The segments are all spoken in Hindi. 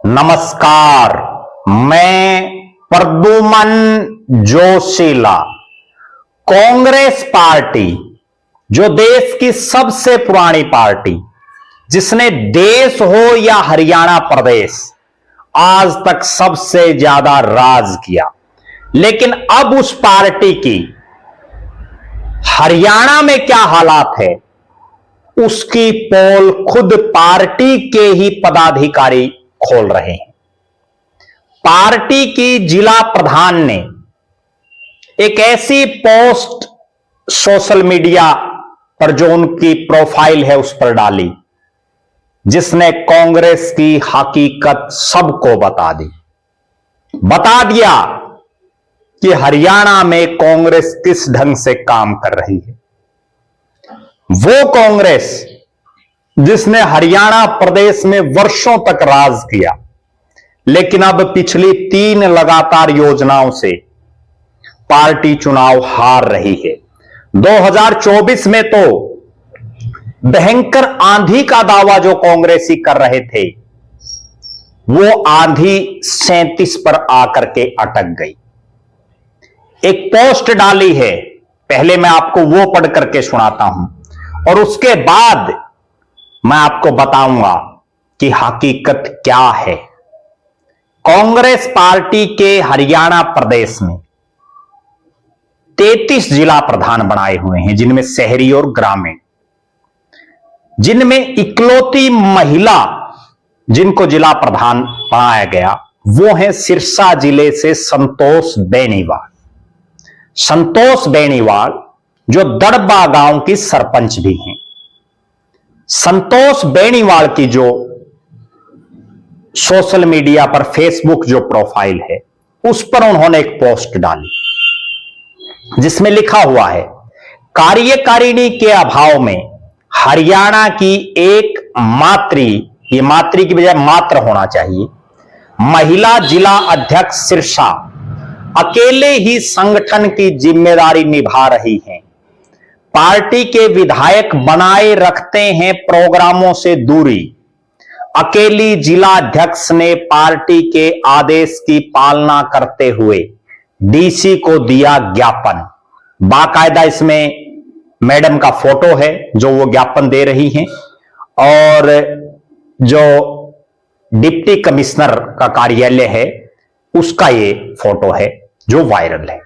नमस्कार, मैं प्रद्युमन जोशीला। कांग्रेस पार्टी जो देश की सबसे पुरानी पार्टी, जिसने देश हो या हरियाणा प्रदेश आज तक सबसे ज्यादा राज किया, लेकिन अब उस पार्टी की हरियाणा में क्या हालात है उसकी पोल खुद पार्टी के ही पदाधिकारी खोल रहे हैं। पार्टी की जिला प्रधान ने एक ऐसी पोस्ट सोशल मीडिया पर जो उनकी प्रोफाइल है उस पर डाली, जिसने कांग्रेस की हकीकत सबको बता दिया कि हरियाणा में कांग्रेस किस ढंग से काम कर रही है। वो कांग्रेस जिसने हरियाणा प्रदेश में वर्षों तक राज किया, लेकिन अब पिछली 3 लगातार योजनाओं से पार्टी चुनाव हार रही है। 2024 में तो भयंकर आंधी का दावा जो कांग्रेसी कर रहे थे, वो आंधी 37 पर आकर के अटक गई। एक पोस्ट डाली है, पहले मैं आपको वो पढ़ करके सुनाता हूं और उसके बाद मैं आपको बताऊंगा कि हकीकत क्या है। कांग्रेस पार्टी के हरियाणा प्रदेश में 33 जिला प्रधान बनाए हुए हैं, जिनमें शहरी और ग्रामीण, जिनमें इकलौती महिला जिनको जिला प्रधान बनाया गया वो है सिरसा जिले से संतोष बेनीवाल। संतोष बेनीवाल जो दड़बा गांव की सरपंच भी हैं। संतोष बेनीवाल की जो सोशल मीडिया पर फेसबुक जो प्रोफाइल है उस पर उन्होंने एक पोस्ट डाली जिसमें लिखा हुआ है, कार्यकारिणी के अभाव में हरियाणा की एक मात्री, ये मात्री की बजाय मात्र होना चाहिए, महिला जिला अध्यक्ष सिरसा अकेले ही संगठन की जिम्मेदारी निभा रही हैं। पार्टी के विधायक बनाए रखते हैं प्रोग्रामों से दूरी। अकेली जिला अध्यक्ष ने पार्टी के आदेश की पालना करते हुए डीसी को दिया ज्ञापन। बाकायदा इसमें मैडम का फोटो है जो वो ज्ञापन दे रही हैं, और जो डिप्टी कमिश्नर का कार्यालय है उसका ये फोटो है जो वायरल है।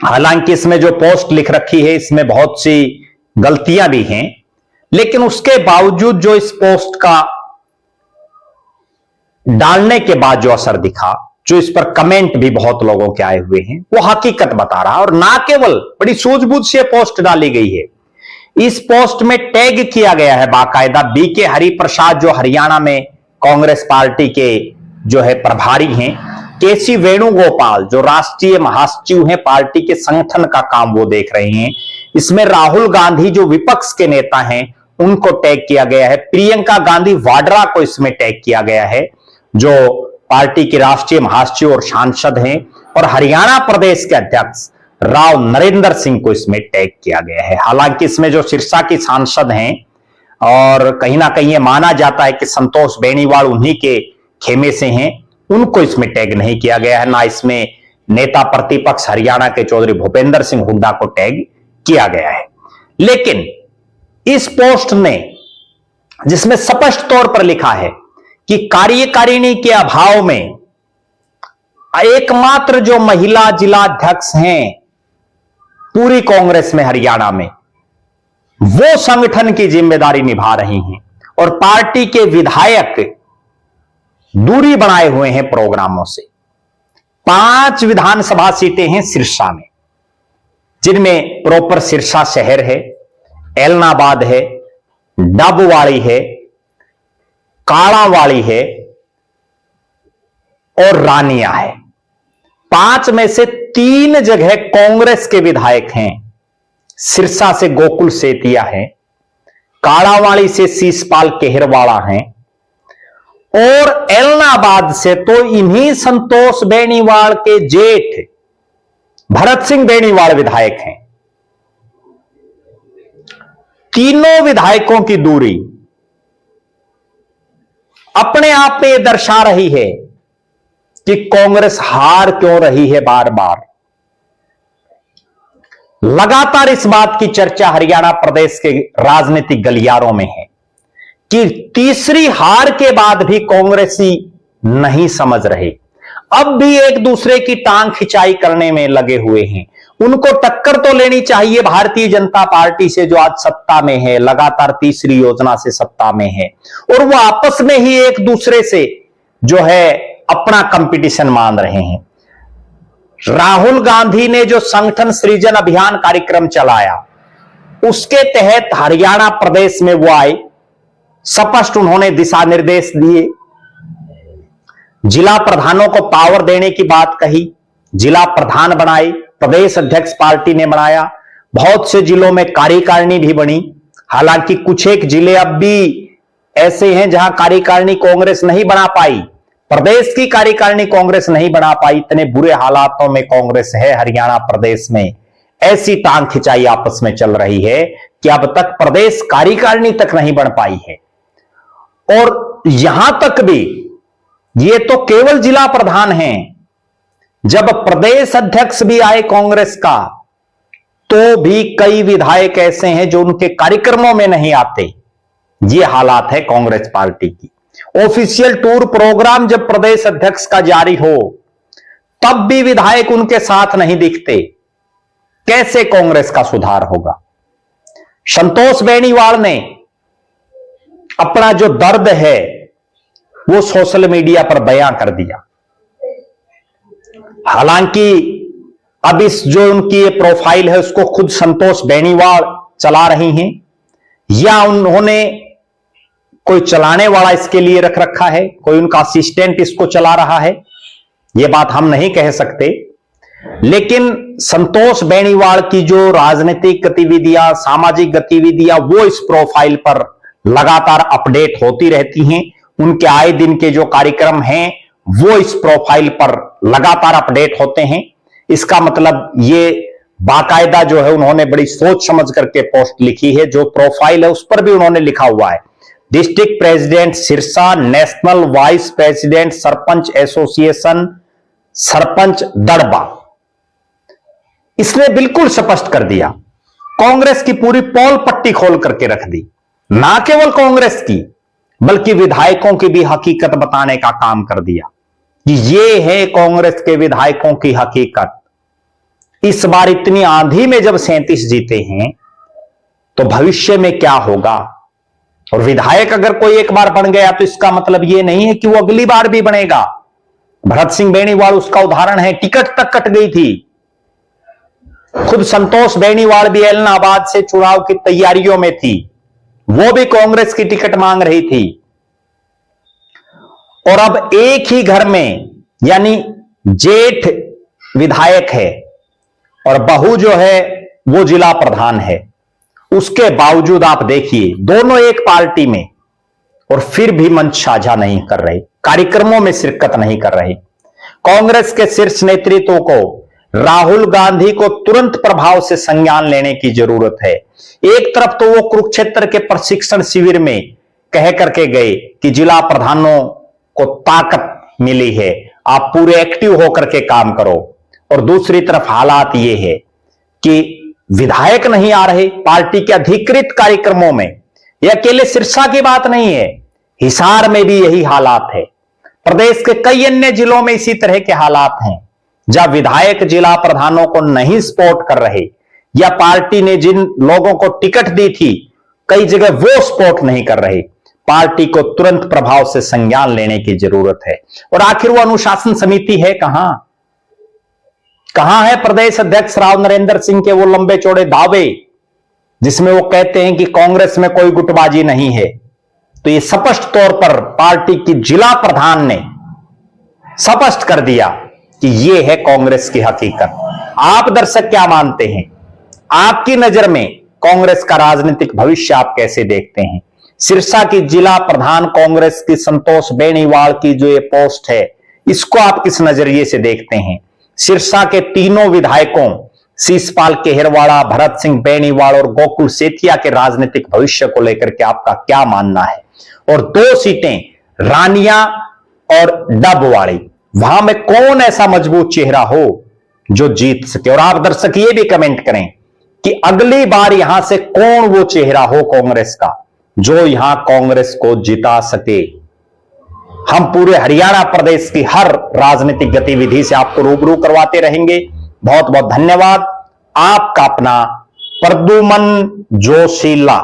हालांकि इसमें जो पोस्ट लिख रखी है इसमें बहुत सी गलतियां भी हैं, लेकिन उसके बावजूद जो इस पोस्ट का डालने के बाद जो असर दिखा, जो इस पर कमेंट भी बहुत लोगों के आए हुए हैं, वो हकीकत बता रहा है। और ना केवल बड़ी सूझबूझ से पोस्ट डाली गई है, इस पोस्ट में टैग किया गया है बाकायदा बीके हरिप्रसाद जो हरियाणा में कांग्रेस पार्टी के जो है प्रभारी हैं, केसी वेणुगोपाल जो राष्ट्रीय महासचिव हैं, पार्टी के संगठन का काम वो देख रहे हैं। इसमें राहुल गांधी जो विपक्ष के नेता हैं उनको टैग किया गया है। प्रियंका गांधी वाड्रा को इसमें टैग किया गया है जो पार्टी के राष्ट्रीय महासचिव और सांसद हैं, और हरियाणा प्रदेश के अध्यक्ष राव नरेंद्र सिंह को इसमें टैग किया गया है। हालांकि इसमें जो सिरसा की सांसद हैं और कहीं ना कहीं ये माना जाता है कि संतोष बेनीवाल उन्हीं के खेमे से हैं, उनको इसमें टैग नहीं किया गया है। ना इसमें नेता प्रतिपक्ष हरियाणा के चौधरी भूपेंद्र सिंह हुड्डा को टैग किया गया है। लेकिन इस पोस्ट ने, जिसमें स्पष्ट तौर पर लिखा है कि कार्यकारिणी के अभाव में एकमात्र जो महिला जिला अध्यक्ष हैं पूरी कांग्रेस में हरियाणा में, वो संगठन की जिम्मेदारी निभा रही हैं, और पार्टी के विधायक दूरी बनाए हुए हैं प्रोग्रामों से। 5 विधानसभा सीटें हैं सिरसा में, जिनमें प्रॉपर सिरसा शहर है, एलनाबाद है, डबवाड़ी है, काड़ावाड़ी है और रानिया है। 5 में से 3 जगह कांग्रेस के विधायक हैं। सिरसा से गोकुल सेतिया है, काड़ावाड़ी से शीशपाल केहरवाड़ा हैं, और एलनाबाद से तो इन्हीं संतोष बेनीवाल के जेठ भरत सिंह बेनीवाल विधायक हैं। तीनों विधायकों की दूरी अपने आप में यह दर्शा रही है कि कांग्रेस हार क्यों रही है। बार बार लगातार इस बात की चर्चा हरियाणा प्रदेश के राजनीतिक गलियारों में है कि तीसरी हार के बाद भी कांग्रेसी नहीं समझ रहे, अब भी एक दूसरे की टांग खिंचाई करने में लगे हुए हैं। उनको टक्कर तो लेनी चाहिए भारतीय जनता पार्टी से, जो आज सत्ता में है, लगातार तीसरी योजना से सत्ता में है, और वो आपस में ही एक दूसरे से जो है अपना कंपटीशन मान रहे हैं। राहुल गांधी ने जो संगठन सृजन अभियान कार्यक्रम चलाया, उसके तहत हरियाणा प्रदेश में वो आए, स्पष्ट उन्होंने दिशा निर्देश दिए, जिला प्रधानों को पावर देने की बात कही, जिला प्रधान बनाए, प्रदेश अध्यक्ष पार्टी ने बनाया, बहुत से जिलों में कार्यकारिणी भी बनी। हालांकि कुछ एक जिले अब भी ऐसे हैं जहां कार्यकारिणी कांग्रेस नहीं बना पाई, प्रदेश की कार्यकारिणी कांग्रेस नहीं बना पाई। इतने बुरे हालातों में कांग्रेस है हरियाणा प्रदेश में, ऐसी टांग खिंचाई आपस में चल रही है कि अब तक प्रदेश कार्यकारिणी तक नहीं बन पाई है। और यहां तक भी ये तो केवल जिला प्रधान हैं, जब प्रदेश अध्यक्ष भी आए कांग्रेस का, तो भी कई विधायक ऐसे हैं जो उनके कार्यक्रमों में नहीं आते। ये हालात है कांग्रेस पार्टी की। ऑफिशियल टूर प्रोग्राम जब प्रदेश अध्यक्ष का जारी हो, तब भी विधायक उनके साथ नहीं दिखते। कैसे कांग्रेस का सुधार होगा? संतोष बेनीवाल ने अपना जो दर्द है वो सोशल मीडिया पर बयां कर दिया। हालांकि अब इस जो उनकी ये प्रोफाइल है उसको खुद संतोष बेनीवाल चला रही हैं, या उन्होंने कोई चलाने वाला इसके लिए रख रखा है, कोई उनका असिस्टेंट इसको चला रहा है, ये बात हम नहीं कह सकते। लेकिन संतोष बेनीवाल की जो राजनीतिक गतिविधियां, सामाजिक गतिविधियां, वो इस प्रोफाइल पर लगातार अपडेट होती रहती हैं। उनके आए दिन के जो कार्यक्रम हैं वो इस प्रोफाइल पर लगातार अपडेट होते हैं। इसका मतलब ये बाकायदा जो है उन्होंने बड़ी सोच समझ करके पोस्ट लिखी है। जो प्रोफाइल है उस पर भी उन्होंने लिखा हुआ है, district president Sirsa, national vice president sarpanch association, sarpanch Darba. इसने बिल्कुल स्पष्ट कर दिया, कांग्रेस की पूरी पोल पट्टी खोल करके रख दी। ना केवल कांग्रेस की बल्कि विधायकों की भी हकीकत बताने का काम कर दिया कि ये है कांग्रेस के विधायकों की हकीकत। इस बार इतनी आंधी में जब 37 जीते हैं तो भविष्य में क्या होगा? और विधायक अगर कोई एक बार बन गया तो इसका मतलब यह नहीं है कि वो अगली बार भी बनेगा। भरत सिंह बेनीवाल उसका उदाहरण है, टिकट तक कट गई थी। खुद संतोष बेनीवाल भी एलनाबाद से चुनाव की तैयारियों में थी, वो भी कांग्रेस की टिकट मांग रही थी। और अब एक ही घर में, यानी जेठ विधायक है और बहू जो है वो जिला प्रधान है, उसके बावजूद आप देखिए दोनों एक पार्टी में, और फिर भी मंच साझा नहीं कर रहे, कार्यक्रमों में शिरकत नहीं कर रहे। कांग्रेस के शीर्ष नेतृत्व को राहुल गांधी को तुरंत प्रभाव से संज्ञान लेने की जरूरत है। एक तरफ तो वो कुरुक्षेत्र के प्रशिक्षण शिविर में कह करके गए कि जिला प्रधानों को ताकत मिली है, आप पूरे एक्टिव होकर के काम करो, और दूसरी तरफ हालात ये है कि विधायक नहीं आ रहे पार्टी के अधिकृत कार्यक्रमों में। यह अकेले सिरसा की बात नहीं है, हिसार में भी यही हालात है। प्रदेश के कई अन्य जिलों में इसी तरह के हालात हैं, जहां विधायक जिला प्रधानों को नहीं सपोर्ट कर रहे, या पार्टी ने जिन लोगों को टिकट दी थी कई जगह वो सपोर्ट नहीं कर रहे। पार्टी को तुरंत प्रभाव से संज्ञान लेने की जरूरत है। और आखिर वो अनुशासन समिति है कहां? कहां है प्रदेश अध्यक्ष राव नरेंद्र सिंह के वो लंबे चौड़े दावे जिसमें वो कहते हैं कि कांग्रेस में कोई गुटबाजी नहीं है? तो ये स्पष्ट तौर पर पार्टी की जिला प्रधान ने स्पष्ट कर दिया कि ये है कांग्रेस की हकीकत। आप दर्शक क्या मानते हैं? आपकी नजर में कांग्रेस का राजनीतिक भविष्य आप कैसे देखते हैं? सिरसा की जिला प्रधान कांग्रेस की संतोष बेनीवाल की जो ये पोस्ट है, इसको आप किस नजरिए से देखते हैं? सिरसा के तीनों विधायकों शीशपाल केहरवाड़ा, भरत सिंह बेनीवाल और गोकुल सेतिया के राजनीतिक भविष्य को लेकर के आपका क्या मानना है? और 2 सीटें रानिया और डबवाड़ी, वहां में कौन ऐसा मजबूत चेहरा हो जो जीत सके। और आप दर्शक ये भी कमेंट करें कि अगली बार यहां से कौन वो चेहरा हो कांग्रेस का जो यहां कांग्रेस को जिता सके। हम पूरे हरियाणा प्रदेश की हर राजनीतिक गतिविधि से आपको रूबरू करवाते रहेंगे। बहुत बहुत धन्यवाद। आपका अपना प्रद्युमन जोशीला।